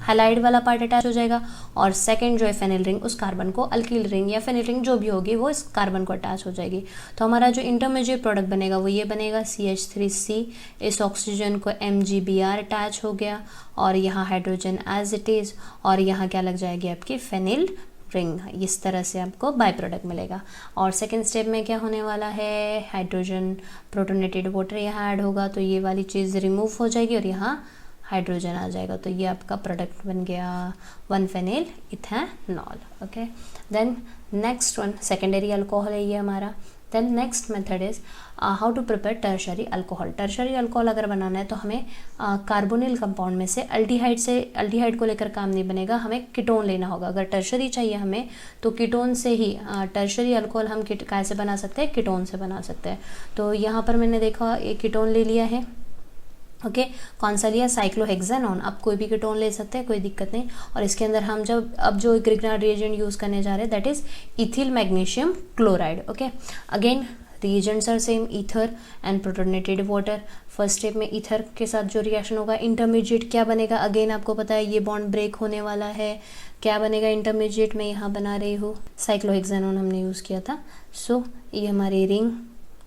हैलाइड वाला पार्ट अटैच हो जाएगा, और सेकंड जो है फेनिल रिंग, उस कार्बन को अल्किल रिंग या फेनिल रिंग जो भी होगी वो इस कार्बन को अटैच हो जाएगी। तो हमारा जो इंटरमीडिएट प्रोडक्ट बनेगा वो ये बनेगा CH3C, इस ऑक्सीजन को MgBr अटैच हो गया, और यहाँ हाइड्रोजन एज इट इज़, और यहाँ क्या लग जाएगी आपकी फेनिल रिंग। इस तरह से आपको बाय प्रोडक्ट मिलेगा। और सेकेंड स्टेप में क्या होने वाला है, हाइड्रोजन प्रोटोनेटेड वाटर यहाँ ऐड होगा, तो ये वाली चीज़ रिमूव हो जाएगी और यहाँ हाइड्रोजन आ जाएगा, तो ये आपका प्रोडक्ट बन गया one phenyl ethanol. Okay, then next one secondary alcohol है ये हमारा। Then next method is how to prepare tertiary alcohol. Tertiary alcohol अगर बनाना है तो हमें कार्बोनिल कंपाउंड में से अल्डिहाइड को लेकर काम नहीं बनेगा, हमें कीटोन लेना होगा। अगर टर्शरी चाहिए हमें तो कीटोन से ही टर्शरी अल्कोहल हम कैसे बना सकते हैं, कीटोन से बना सकते हैं। तो यहाँ पर मैंने देखा एक कीटोन ले लिया है। ओके, कौन सा लिया, साइक्लोहेक्सानोन। आप कोई भी कीटोन ले सकते हैं, कोई दिक्कत नहीं। और इसके अंदर हम अब जो ग्रिग्नार्ड रिएजेंट यूज़ करने जा रहे हैं that is ethyl magnesium chloride. Okay, again reagents are same, ether and protonated water. First step में ईथर के साथ जो रिएक्शन होगा, इंटरमीडिएट क्या बनेगा, अगेन आपको पता है ये बॉन्ड ब्रेक होने वाला है। क्या बनेगा इंटरमीडिएट में, यहाँ बना रही हूँ साइक्लोहेक्सानोन हमने यूज़ किया था। सो ये हमारी रिंग,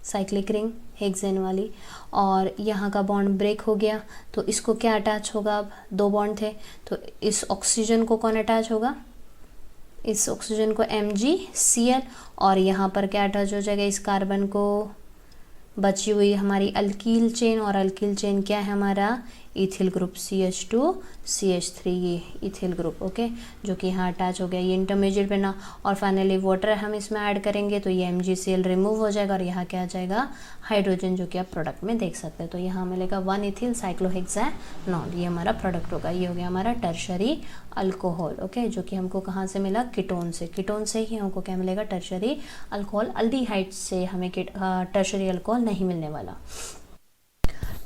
साइक्लिक रिंग हेक्सेन वाली, और यहाँ का बॉन्ड ब्रेक हो गया, तो इसको क्या अटैच होगा, अब 2 बॉन्ड थे, तो इस ऑक्सीजन को कौन अटैच होगा, इस ऑक्सीजन को MgCl, और यहाँ पर क्या अटैच हो जाएगा, इस कार्बन को बची हुई हमारी अल्कील चेन, और अल्कील चेन क्या है हमारा, इथिल ग्रुप CH2CH3, ये इथिल ग्रुप। ओके, जो कि यहाँ अटैच हो गया, ये इंटरमीडिएट बना। और फाइनली वाटर हम इसमें ऐड करेंगे तो ये MgCl रिमूव हो जाएगा, और यहाँ क्या आ जाएगा, हाइड्रोजन, जो कि आप प्रोडक्ट में देख सकते हैं। तो यहाँ मिलेगा 1-इथिल साइक्लोहेक्सानॉल, ये हमारा प्रोडक्ट होगा। ये हो गया हमारा टर्शरी अल्कोहल। ओके, जो कि हमको कहाँ से मिला, कीटोन से। कीटोन से ही हमको क्या मिलेगा, टर्शरी अल्कोहल। अल्डिहाइड से हमें टर्शरी अल्कोहल नहीं मिलने वाला।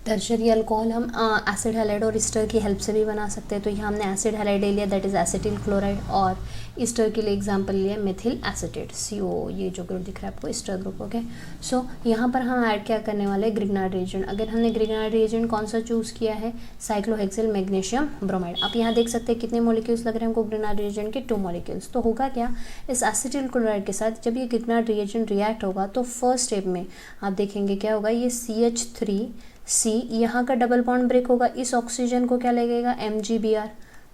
टर्शरी अल्कोहल हम एसिड हैलाइड और ईस्टर की हेल्प से भी बना सकते हैं। तो यहाँ हमने एसिड हैलाइड ले लिया, दैट इज़ एसिटिल क्लोराइड, और ईस्टर के लिए एग्जांपल लिया मेथिल एसिटेट, CO, ये जो ग्रुप दिख रहा है आपको, ईस्टर ग्रुप। ओके, सो यहाँ पर हम ऐड क्या करने वाले हैं, ग्रिग्नार्ड रिएजेंट। अगर हमने ग्रिग्नार्ड रिएजेंट कौन सा चूज़ किया है, साइक्लोहेक्सिल मैग्नीशियम ब्रोमाइड। आप यहाँ देख सकते हैं कितने मॉलिक्यूल्स लग रहे हैं हमको ग्रिग्नार्ड रिएजेंट के, 2 मॉलिक्यूल्स। तो होगा क्या, इस एसिटिल क्लोराइड के साथ जब ये ग्रिग्नार्ड रिएजेंट रिएक्ट होगा तो फर्स्ट स्टेप में आप देखेंगे क्या होगा, ये CH3C, यहाँ का डबल बॉन्ड ब्रेक होगा, इस ऑक्सीजन को क्या लगेगा, MgBr।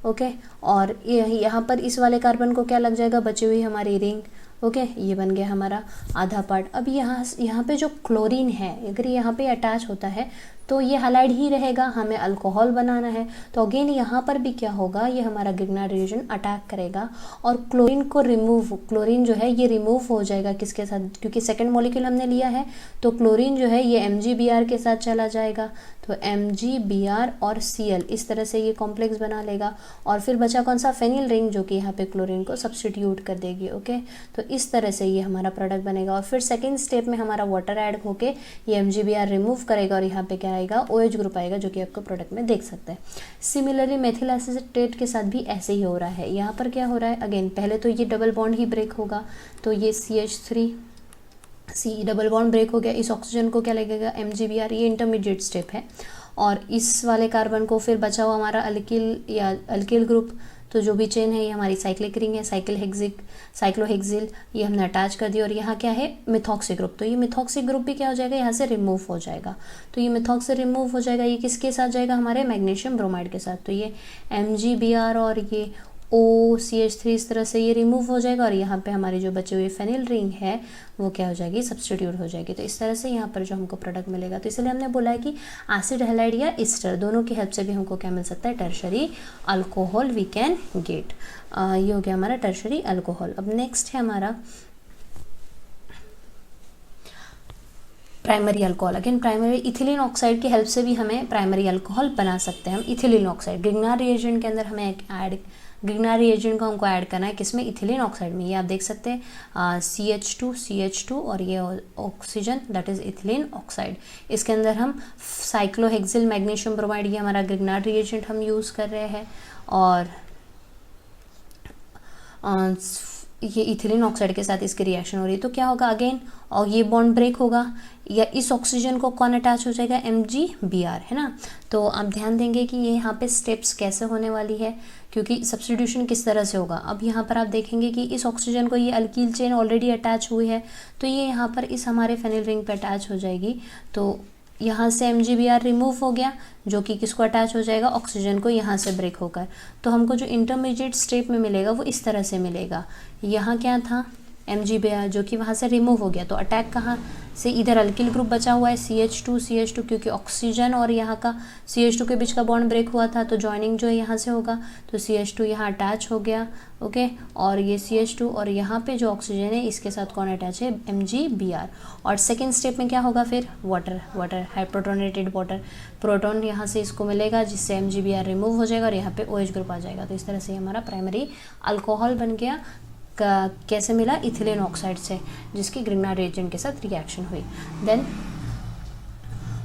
ओके, और यहाँ पर इस वाले कार्बन को क्या लग जाएगा, बची हुई हमारी रिंग। ओके, ये बन गया हमारा आधा पार्ट। अब यहाँ पे जो क्लोरीन है, अगर यहाँ पे अटैच होता है तो ये हैलाइड ही रहेगा, हमें अल्कोहल बनाना है। तो अगेन यहाँ पर भी क्या होगा, ये हमारा ग्रिग्नार्ड रिएजेंट अटैक करेगा और क्लोरीन को क्लोरीन जो है ये रिमूव हो जाएगा, किसके साथ, क्योंकि सेकंड मॉलिक्यूल हमने लिया है, तो क्लोरीन जो है ये MgBr के साथ चला जाएगा। तो MgBr और Cl, इस तरह से ये कॉम्प्लेक्स बना लेगा, और फिर बचा कौन सा, फेनिल रिंग, जो कि यहाँ पे क्लोरीन को सब्सटीट्यूट कर देगी। ओके, तो इस तरह से ये हमारा प्रोडक्ट बनेगा। और फिर सेकेंड स्टेप में हमारा वाटर ऐड होके ये MgBr रिमूव करेगा, और यहाँ पे क्या आएगा, OH ग्रुप आएगा, जो कि आपको प्रोडक्ट में देख सकते हैं। सिमिलरली मेथिल एसिटेट के साथ भी ऐसे ही हो रहा है। यहाँ पर क्या हो रहा है, अगेन पहले तो ये डबल बॉन्ड ही ब्रेक होगा, तो ये CH3C डबल बॉन्ड ब्रेक हो गया, इस ऑक्सीजन को क्या लगेगा, MgBr, ये इंटरमीडिएट स्टेप है। और इस वाले कार्बन को फिर बचा हुआ हमारा अल्किल ग्रुप, तो जो भी चेन है ये हमारी साइक्लिक रिंग है, साइक्लोहेक्सिल, ये हमने अटैच कर दिया। और यहाँ क्या है, मिथॉक्सी ग्रुप, तो ये मिथॉक्सी ग्रुप भी क्या हो जाएगा, यहाँ से रिमूव हो जाएगा। तो ये मिथॉक्सी रिमूव हो जाएगा, ये किसके साथ जाएगा, हमारे मैग्नीशियम ब्रोमाइड के साथ। तो ये MgBr और ये OCH3 इस तरह से ये रिमूव हो जाएगा, और यहाँ पे हमारी जो बची हुई फेनिल रिंग है वो क्या हो जाएगी, सब्स्टिट्यूट हो जाएगी। तो इस तरह से यहाँ पर जो हमको प्रोडक्ट मिलेगा, तो इसलिए हमने बोला है कि एसिड हैलाइड या ईस्टर दोनों की हेल्प से भी हमको क्या मिल सकता है, tertiary alcohol we can get. ये हो गया हमारा टर्शरी अल्कोहल। अब नेक्स्ट है हमारा primary alcohol. Again primary ethylene oxide की हेल्प से भी हमें प्राइमरी अल्कोहल बना सकते हैं हम। इथिलीन ऑक्साइड ग्रिग्नार्ड रिएजेंट के अंदर हमें ऐड ग्रिग्नार्ड रिएजेंट को हमको ऐड करना है किसमें, इथिलीन ऑक्साइड में। ये आप देख सकते हैं CH2 और ये oxygen that is ethylene oxide. इसके अंदर हम साइक्लोहेक्सिल मैग्नीशियम ब्रोमाइड, ये हमारा ग्रिग्नार्ड रिएजेंट हम यूज़ कर रहे हैं, और ये इथिलीन ऑक्साइड के साथ इसकी रिएक्शन हो रही है। तो क्या होगा अगेन, और ये बॉन्ड ब्रेक होगा, या इस ऑक्सीजन को कौन अटैच हो जाएगा, MgBr, है ना। तो आप ध्यान देंगे कि ये यहाँ पे स्टेप्स कैसे होने वाली है, क्योंकि सब्स्टिट्यूशन किस तरह से होगा। अब यहाँ पर आप देखेंगे कि इस ऑक्सीजन को ये अल्कील चेन ऑलरेडी अटैच हुई है, तो ये यहाँ पर इस हमारे फेनिल रिंग पे अटैच हो जाएगी। तो यहाँ से MgBr रिमूव हो गया, जो कि किसको अटैच हो जाएगा, ऑक्सीजन को, यहाँ से ब्रेक होकर। तो हमको जो इंटरमीडिएट स्टेप में मिलेगा वो इस तरह से मिलेगा। यहाँ क्या था, MgBr, जो कि वहाँ से रिमूव हो गया। तो अटैक कहाँ से, इधर अल्किल ग्रुप बचा हुआ है CH2 क्योंकि ऑक्सीजन और यहाँ का CH2 के बीच का बॉन्ड ब्रेक हुआ था, तो जॉइनिंग जो है यहाँ से होगा। तो CH2 यहाँ अटैच हो गया, ओके, और ये CH2 और यहाँ पे जो ऑक्सीजन है इसके साथ कौन अटैच है, MgBr। और सेकेंड स्टेप में क्या होगा फिर, वाटर हाइप्रोटोनेटेड वाटर, प्रोटॉन यहाँ से इसको मिलेगा, जिससे MgBr रिमूव हो जाएगा और यहाँ पे OH ग्रुप आ जाएगा। तो इस तरह से हमारा प्राइमरी अल्कोहल बन गया। कैसे मिला, इथिलीन ऑक्साइड से, जिसकी ग्रिग्नार्ड रिएजेंट के साथ रिएक्शन हुई। Then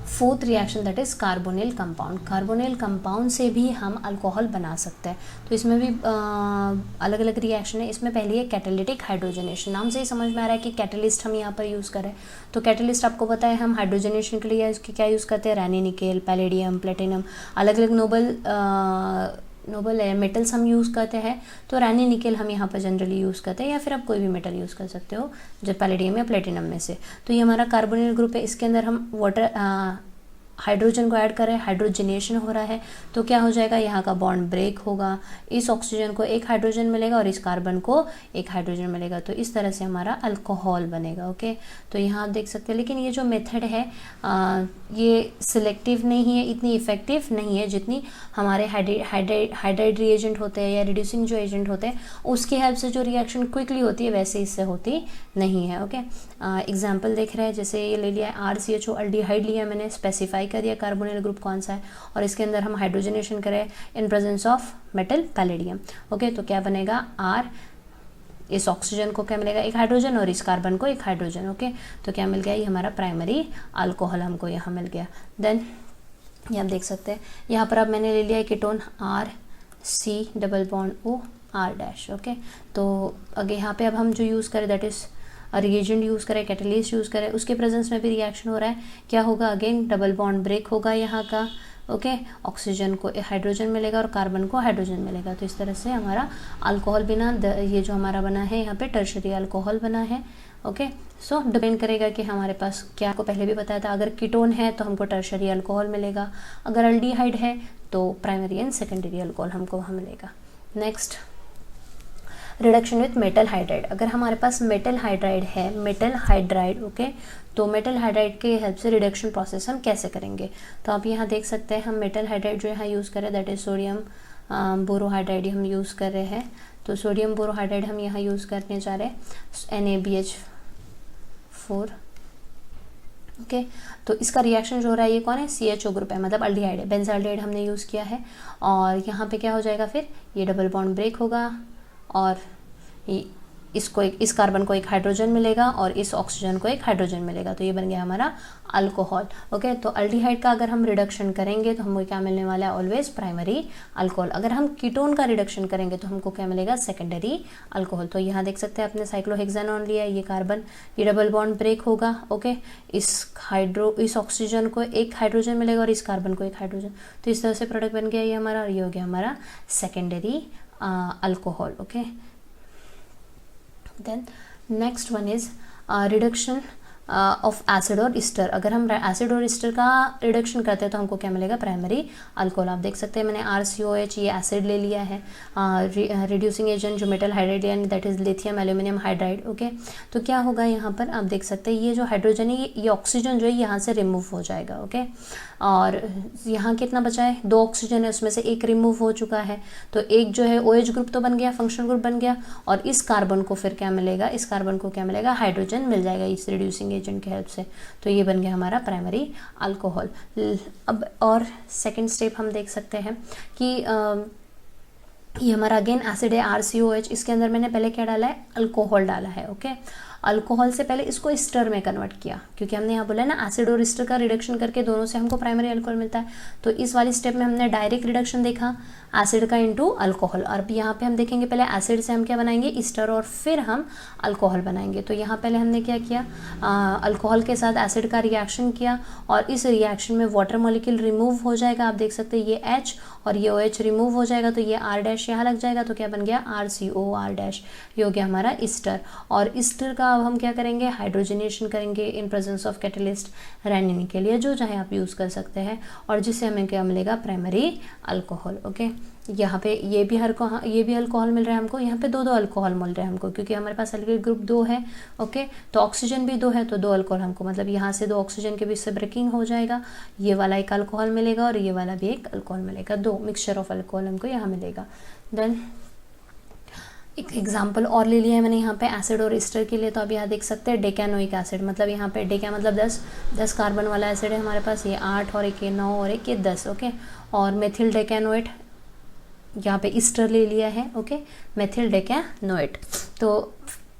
fourth reaction that is carbonyl compound. Carbonyl compound से भी हम अल्कोहल बना सकते हैं। तो इसमें भी अलग अलग रिएक्शन है। इसमें पहली है कैटालिटिक हाइड्रोजनेशन। नाम से ही समझ में आ रहा है कि कैटलिस्ट हम यहाँ पर यूज़ करें। तो कैटलिस्ट आपको पता है हम हाइड्रोजनेशन के लिए इसकी क्या यूज़ करते हैं, रैनी निकेल, पैलेडियम, प्लेटिनम, अलग अलग नोबल मेटल्स हम यूज़ करते हैं। तो रैनी निकेल हम यहाँ पर जनरली यूज़ करते हैं, या फिर आप कोई भी मेटल यूज़ कर सकते हो जब पैलेडियम या प्लेटिनम में से। तो ये हमारा कार्बोनिल ग्रुप है। इसके अंदर हम वाटर हाइड्रोजन को ऐड करें, हाइड्रोजनेशन हो रहा है, तो क्या हो जाएगा, यहाँ का बॉन्ड ब्रेक होगा, इस ऑक्सीजन को एक हाइड्रोजन मिलेगा और इस कार्बन को एक हाइड्रोजन मिलेगा। तो इस तरह से हमारा अल्कोहल बनेगा, ओके। तो यहाँ आप देख सकते हैं, लेकिन ये जो मेथड है ये सिलेक्टिव नहीं है, इतनी इफेक्टिव नहीं है जितनी हमारे हाइड्राइड रिएजेंट होते हैं या रिड्यूसिंग जो एजेंट होते हैं उसकी हेल्प से जो रिएक्शन क्विकली होती है, वैसे इससे होती नहीं है, ओके। एग्जाम्पल देख रहे हैं, जैसे ये ले लिया है RCHO अल्डिहाइड लिया मैंने, स्पेसिफाई कर दिया कार्बोनिल ग्रुप कौन सा है, और इसके अंदर हम हाइड्रोजनेशन करें इन presence of metal palladium, okay. तो क्या बनेगा, R, इस ऑक्सीजन को क्या मिलेगा, एक हाइड्रोजन, और इस कार्बन को एक हाइड्रोजन, ओके। तो क्या मिल गया, ये हमारा प्राइमरी अल्कोहल हमको यहाँ मिल गया। देन ये आप देख सकते हैं, यहाँ पर अब मैंने ले लिया है ketone RC double bond O R', okay. तो अगे यहाँ पे अब हम जो यूज़ करें दैट इज़ रिएजेंट यूज़ करें, कैटलिस्ट यूज़ करें, उसके प्रेजेंस में भी रिएक्शन हो रहा है, क्या होगा, अगेन डबल बॉन्ड ब्रेक होगा यहाँ का, ओके। ऑक्सीजन को हाइड्रोजन मिलेगा और कार्बन को हाइड्रोजन मिलेगा। तो इस तरह से हमारा अल्कोहल बिना ये जो हमारा बना है यहाँ पे टर्शरी अल्कोहल बना है, ओके। सो डिपेंड करेगा कि हमारे पास क्या, आपको पहले भी बताया था, अगर कीटोन है तो हमको टर्शरी अल्कोहल मिलेगा, अगर अल्डिहाइड है तो प्राइमरी एंड सेकेंडरी अल्कोहल हमको वहाँ मिलेगा। Next, reduction with metal hydride. अगर हमारे पास मेटल हाइड्राइड, ओके, तो मेटल हाइड्राइड के हेल्प से रिडक्शन प्रोसेस हम कैसे करेंगे। तो आप यहाँ देख सकते हैं, हम मेटल हाइड्राइड जो यहाँ यूज़ कर रहे हैं दैट इज सोडियम बोरोहाइड्राइड हम यूज़ कर रहे हैं। तो सोडियम बोरोहाइड्राइड हम यहाँ यूज़ करने जा रहे हैं NaBH4, ओके। तो इसका रिएक्शन जो हो रहा है, ये कौन है, CHO ग्रुप है, मतलब अल्डिहाइड है, बेंजाल्डिहाइड हमने यूज़ किया है। और यहाँ पे क्या हो जाएगा, फिर ये डबल बॉन्ड ब्रेक होगा और इसको इस कार्बन को एक हाइड्रोजन मिलेगा और इस ऑक्सीजन को एक हाइड्रोजन मिलेगा। तो ये बन गया हमारा अल्कोहल, ओके। तो अल्डिहाइड का अगर हम रिडक्शन करेंगे तो हमको क्या मिलने वाला है, ऑलवेज प्राइमरी अल्कोहल। अगर हम कीटोन का रिडक्शन करेंगे तो हमको क्या मिलेगा, सेकेंडरी अल्कोहल। तो यहाँ देख सकते हैं आपने साइक्लोहेक्सानॉन लिया है, ये कार्बन, ये डबल बॉन्ड ब्रेक होगा, ओके। इस ऑक्सीजन को एक हाइड्रोजन मिलेगा और इस कार्बन को एक हाइड्रोजन। तो इस तरह से प्रोडक्ट बन गया ये हमारा, और ये हो गया हमारा secondary alcohol, okay. Then next one is reduction of acid और ईस्टर। अगर हम एसिड और ईस्टर का रिडक्शन करते हैं तो हमको क्या मिलेगा, प्राइमरी अल्कोहल। आप देख सकते हैं मैंने RCOH ये एसिड ले लिया है, रिड्यूसिंग एजेंट जो मेटल हाइड्राइड यानी that is lithium aluminium hydride, okay. तो क्या होगा यहाँ पर आप देख सकते हैं, ये जो हाइड्रोजन है ये ऑक्सीजन जो है यहाँ से रिमूव हो जाएगा, ओके। और यहाँ कितना बचा है, 2 ऑक्सीजन है, उसमें से एक रिमूव हो चुका है, तो एक जो है OH ग्रुप तो बन गया, फंक्शनल ग्रुप बन गया, और इस कार्बन को फिर क्या मिलेगा, इस कार्बन को क्या मिलेगा, हाइड्रोजन मिल जाएगा इस रिड्यूसिंग एजेंट की हेल्प से। तो ये बन गया हमारा प्राइमरी अल्कोहल। अब और सेकंड स्टेप हम देख सकते हैं कि ये हमारा अगेन एसिड है RCOH, इसके अंदर मैंने पहले क्या डाला है, अल्कोहल डाला है। ओके, अल्कोहल से पहले इसको एस्टर में कन्वर्ट किया, क्योंकि हमने यहाँ बोला है ना एसिड और एस्टर का रिडक्शन करके दोनों से हमको प्राइमरी अल्कोहल मिलता है। तो इस वाली स्टेप में हमने डायरेक्ट रिडक्शन देखा एसिड का इनटू अल्कोहल, और यहाँ पे हम देखेंगे पहले एसिड से हम क्या बनाएंगे, एस्टर, और फिर हम अल्कोहल बनाएंगे। तो यहाँ पहले हमने क्या किया, अल्कोहल के साथ एसिड का रिएक्शन किया, और इस रिएक्शन में वाटर मॉलिक्यूल रिमूव हो जाएगा। आप देख सकते हैं ये H और ये OH रिमूव हो जाएगा, तो ये R' यहाँ लग जाएगा, तो क्या बन गया RCOR', ये हो गया हमारा ईस्टर। और ईस्टर का अब हम क्या करेंगे, हाइड्रोजनेशन करेंगे in presence of catalyst, Raney के लिए जो चाहे आप यूज़ कर सकते हैं, और जिससे हमें क्या मिलेगा, प्राइमरी अल्कोहल। ओके, यहाँ पे ये भी अल्कोहल मिल रहा है हमको, यहाँ पे दो अल्कोहल मिल रहे हैं हमको, क्योंकि हमारे पास अल्किल ग्रुप 2 है। ओके, तो ऑक्सीजन भी 2 है, तो 2 अल्कोहल हमको, मतलब यहाँ से 2 ऑक्सीजन के बीच से ब्रेकिंग हो जाएगा, ये वाला एक अल्कोहल मिलेगा और ये वाला भी एक अल्कोहल मिलेगा, 2 मिक्सचर ऑफ अल्कोहल हमको यहाँ मिलेगा। देन एक एग्जाम्पल और ले लिया है मैंने यहाँ पे एसिड और एस्टर के लिए। तो अब यहाँ देख सकते हैं डेकानोइक एसिड, मतलब यहाँ पे डेका मतलब 10 कार्बन वाला एसिड है हमारे पास, ये 8 और एक ये 9 और एक ये 10। ओके, और मेथिल डेकानोएट यहाँ पे ईस्टर ले लिया है। Okay, methyl decanoate. तो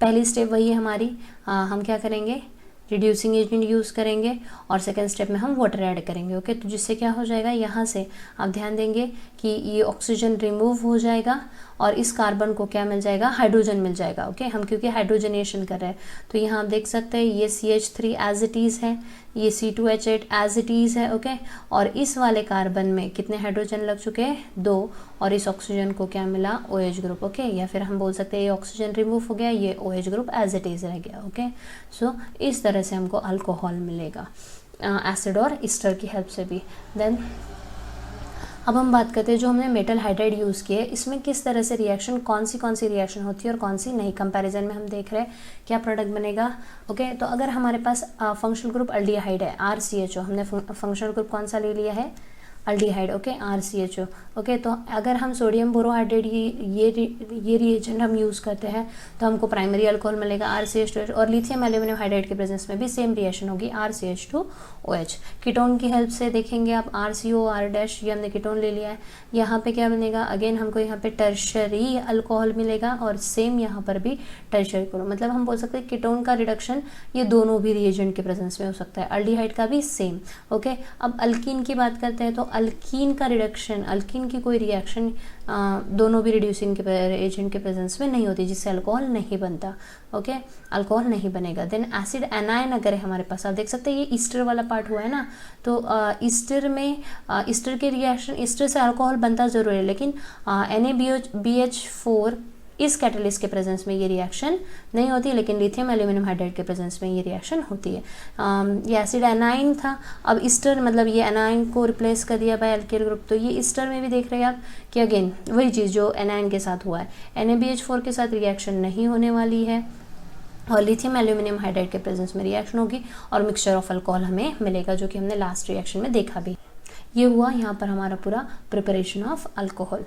पहली स्टेप वही है हमारी, हम क्या करेंगे, रिड्यूसिंग एजेंट यूज़ करेंगे, और सेकेंड स्टेप में हम वाटर ऐड करेंगे। ओके, तो जिससे क्या हो जाएगा, यहाँ से आप ध्यान देंगे कि ये ऑक्सीजन रिमूव हो जाएगा और इस कार्बन को क्या मिल जाएगा, हाइड्रोजन मिल जाएगा। ओके, हम क्योंकि हाइड्रोजनेशन कर रहे हैं, तो यहाँ आप देख सकते हैं ये CH3 एज इट इज़ है, ये C2H8 एज इट इज़ है। ओके, और इस वाले कार्बन में कितने हाइड्रोजन लग चुके हैं, 2, और इस ऑक्सीजन को क्या मिला, OH ग्रुप। ओके, या फिर हम बोल सकते हैं ये ऑक्सीजन रिमूव हो गया, ये OH group as it is रह गया। ओके, सो इस तरह से हमको अल्कोहल मिलेगा एसिड और ईस्टर की हेल्प से भी। देन अब हम बात करते हैं जो हमने मेटल हाइड्राइड यूज़ किए, इसमें किस तरह से रिएक्शन, कौन सी रिएक्शन होती है और कौन सी नहीं, कंपैरिजन में हम देख रहे हैं क्या प्रोडक्ट बनेगा। ओके, तो अगर हमारे पास फंक्शनल ग्रुप अल्डिहाइड है RCHO, हमने फंक्शनल ग्रुप कौन सा ले लिया है, अल्डिहाइड। Okay, RCHO। ओके, तो अगर हम सोडियम बोरोहाइड्रेट ये रिएजेंट हम यूज़ करते हैं तो हमको प्राइमरी अल्कोहल मिलेगा RCH2, और लिथियम एल्यूमिनियम हाइड्राइड के प्रेजेंस में भी सेम रिएक्शन होगी RCH2OH। कीटोन की हेल्प से देखेंगे आप RCOR', ये हमने कीटोन ले लिया है, यहाँ पे क्या बनेगा, अगेन हमको यहाँ पे टर्शरी अल्कोहल मिलेगा, और सेम यहाँ पर भी टर्शरी को, मतलब हम बोल सकते हैं कीटोन का रिडक्शन ये दोनों भी रिएजेंट के प्रेजेंस में हो सकता है, अल्डिहाइड का भी सेम। ओके, अब अल्कीन की बात करते हैं, तो अल्कीन का रिडक्शन, अल्कीन की कोई रिएक्शन दोनों भी रिड्यूसिंग के एजेंट के प्रेजेंस में नहीं होती, जिससे अल्कोहल नहीं बनता। ओके, अल्कोहल नहीं बनेगा। देन एसिड एनायन अगर है हमारे पास, आप देख सकते हैं ये ईस्टर वाला पार्ट हुआ है ना, तो ईस्टर में ईस्टर के रिएक्शन, ईस्टर से अल्कोहल बनता ज़रूर है, लेकिन NaBH4 इस कैटलिस्ट के प्रेजेंस में ये रिएक्शन नहीं होती, लेकिन लिथियम एल्यूमिनियम हाइड्राइड के प्रेजेंस में ये रिएक्शन होती है। ये एसिड एनाइन था, अब ईस्टर मतलब ये एनाइन को रिप्लेस कर दिया बाय अल्किल ग्रुप, तो ये ईस्टर में भी देख रहे हैं आप कि अगेन वही चीज़ जो एनाइन के साथ हुआ है, NaBH4 के साथ रिएक्शन नहीं होने वाली है, और लिथियम एल्यूमिनियम हाइड्राइड के प्रेजेंस में रिएक्शन होगी, और मिक्सचर ऑफ अल्कोहल हमें मिलेगा, जो कि हमने लास्ट रिएक्शन में देखा भी। ये हुआ यहाँ पर हमारा पूरा प्रिपरेशन ऑफ अल्कोहल।